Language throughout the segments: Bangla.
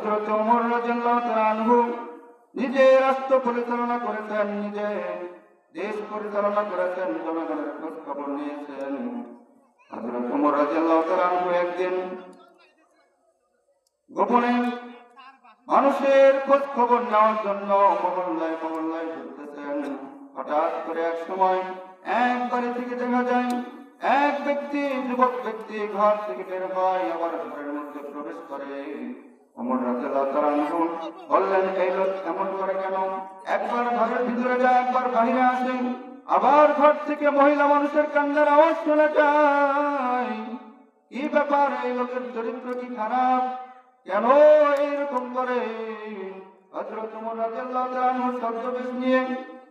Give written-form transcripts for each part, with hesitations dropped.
হযরত ওমর রাদিয়াল্লাহু তাআলা আনহু নিজে রাষ্ট্র পরিচালনা করেছেন, নিজে দেশ পরিচালনা করেছেন, জনগণের খোঁজ খবর নিয়েছেন। হযরত ওমর রাদিয়াল্লাহু তাআলা আনহু একদিন গোপনে মানুষের খোঁজ খবর নেওয়ার জন্য মহল্লায় মহল্লায় ঘুরতেছেন। হঠাৎ করে এক সময় এক বাড়ি থেকে দেখা যায় এক ব্যক্তি, যুবক ব্যক্তি ঘর থেকে বের হয়, আবার ঘরের মধ্যে প্রবেশ করে। ওমর রাদিয়াল্লাহু তাআলা আনহু বললেন, এই লোক এমন করে কেন? একবার ঘরের ভিতরে যায়, একবার বাইরে আসে, আবার ঘর থেকে মহিলা মানুষের কান্নার আওয়াজ শোনা যায়। কি ব্যাপার? এই লোকের চরিত্র কি খারাপ? কেন এইরকম করে? হযরত ওমর রাদিয়াল্লাহু তাআলা আনহু ছদ্মবেশ নিয়ে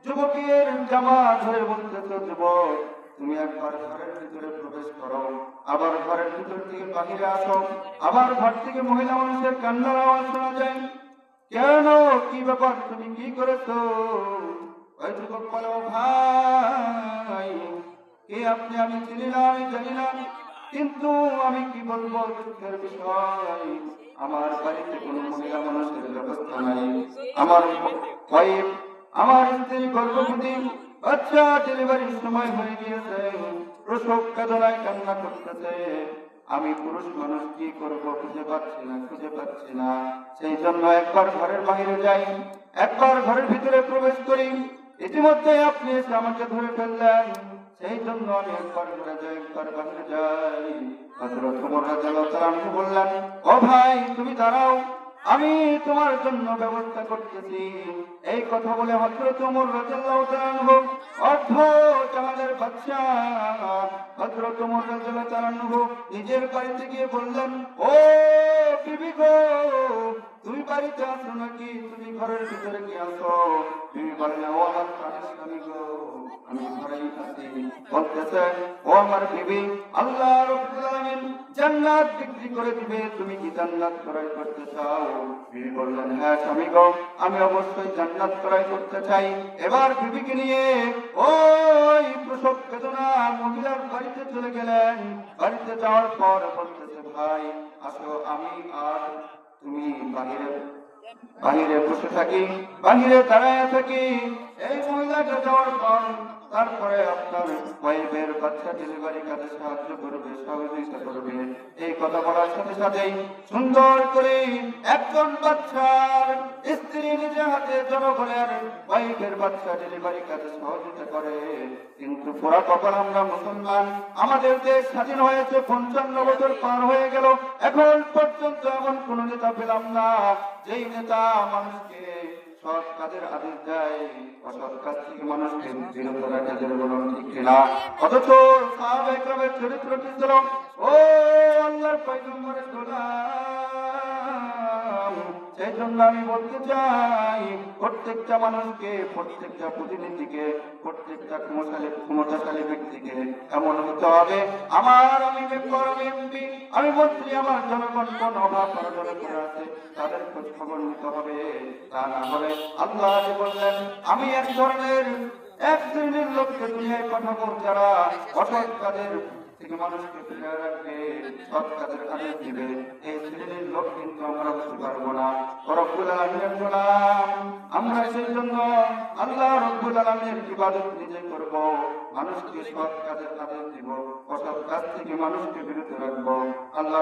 যুবকের জামা ধরে বলতেছে, যুবক, তুমি একবার ঘরের ভিতরে প্রবেশ করো, আবার ঘরের ভিতর থেকে বাহিরে আসো, আবার ঘর থেকে মহিলা মানুষের কান্নার আওয়াজ শোনা যায়। কেন? কি ব্যাপার? তুমি কি করেছো? ওই যুবক বলে, ও ভাই, কে আপনি? আমি চিনি না, আমি জানি না, কিন্তু আমি কি বলবো, দুঃখের বিষয়, আমার বাড়িতে কোনো মহিলা মানুষের ব্যবস্থা নাই। আমার ওয়াইফ, আমার স্ত্রী গর্ভবতী, বাচ্চা ডেলিভারির সময় হয়ে গিয়েছে, প্রসব বেদনায় কান্না করতেছে। আমি পুরুষ মানুষ কি করব খুঁজে পাচ্ছি না। সেই জন্য একবার ঘরের বাইরে যাই, একবার ঘরের ভিতরে প্রবেশ করি। ইতিমধ্যে আপনি এসে আমাকে ধরে ফেললেন, সেই জন্য আমি একবার ঘরে যাই, একবার বাইরে যাই। হযরত ওমর রাদিয়াল্লাহু তাআলা আনহু বললেন, ও ভাই, তুমি দাঁড়াও, আমি তোমার জন্য ব্যবস্থা করতেছি। এই কথা বলে হযরত ওমর রাদিয়াল্লাহু তাআলা আনহু, অর্ধ জাহানের বাদশাহ হযরত ওমর রাদিয়াল্লাহু তাআলা আনহু নিজের বাড়িতে গিয়ে বললেন, ও বিবি গো, তুমি বাড়িতে আছো নাকি? তুমি ঘরের ভিতরে কি আছো? বিবি বললেন, ও আমার প্রাণের স্বামী গো, আমি ঘরেই আছি। বলতেছেন, ও আমার বিবি, আল্লাহ রাব্বুল আলামিন জান্নাত বিক্রি করে দিবে, তুমি কি জান্নাত ক্রয় করতে চাও? বিবি বললেন, হ্যাঁ স্বামী গো, আমি অবশ্যই জান্নাত ক্রয় করতে চাই। এবার বিবিকে নিয়ে ওই প্রসব বেদনা মহিলার বাড়িতে চলে গেলেন। বাড়িতে যাওয়ার পর বলতেছে, ভাই আসো, আমি আর তুমি বাহিরে বসে থাকি, বাহিরে দাঁড়ায় থাকি। এই মহিলাটা যাওয়ার পর তারপরে আপনার ওয়াইফের বাচ্চা ডেলিভারি কাজে সাহায্য করবে, সহযোগিতা করবে। এই কথা বলার সাথে সাথেই সুন্দর করে একজন বাচ্চার স্ত্রী নিজের হাতে জনগণের ওয়াইফের বাচ্চা ডেলিভারি কাজে সহযোগিতা করে। কিন্তু পুরা কখন আমরা মুসলমান, আমাদের দেশ স্বাধীন হয়েছে 55 বছর পার হয়ে গেল, এখন পর্যন্ত এমন কোন নেতা পেলাম না যেই নেতা মানুষকে সৎ কাজের আদেশ দেয়, অসৎ কাজ থেকে মানুষকে বিরত রাখে, বলুন ঠিক কিনা? অথচ সাহাবায়ে কেরামের চরিত্র কি ছিল? ও আল্লাহর পয়গম্বরের গোলাম। সেই জন্য আমি বলতে চাই, প্রত্যেকটা মানুষকে, প্রত্যেকটা প্রতিনিধিকে, প্রত্যেকটা ক্ষমতাশালী ব্যক্তিকে এমন হতে হবে, আমি মেম্বার, আমি এমপি, আমি মন্ত্রী, আমার জনগণ কোন অভাব অনটনে পড়ে আছে, তাদের খোঁজ খবর নিতে হবে। তা না হলে আল্লাহ বললেন, আমি এক শ্রেণীর লোককে দুনিয়ায় পাঠাবো, যারা অসৎ কাজের থেকে মানুষকে ফিরে রাখবে, সৎ কাজের আদেশ দিবে। এই শ্রেণীর লোক কিন্তু আমরা হতে পারবো না। রব্বুল আলামিনের গোলাম আমরা, সেই জন্য আল্লাহ রব্বুল আলামিনের ইবাদত নিজে করব, মানুষকে সৎ কাজের আদেশ দিব, অসৎ কাজ থেকে মানুষকে বিরত রাখবো। আল্লাহ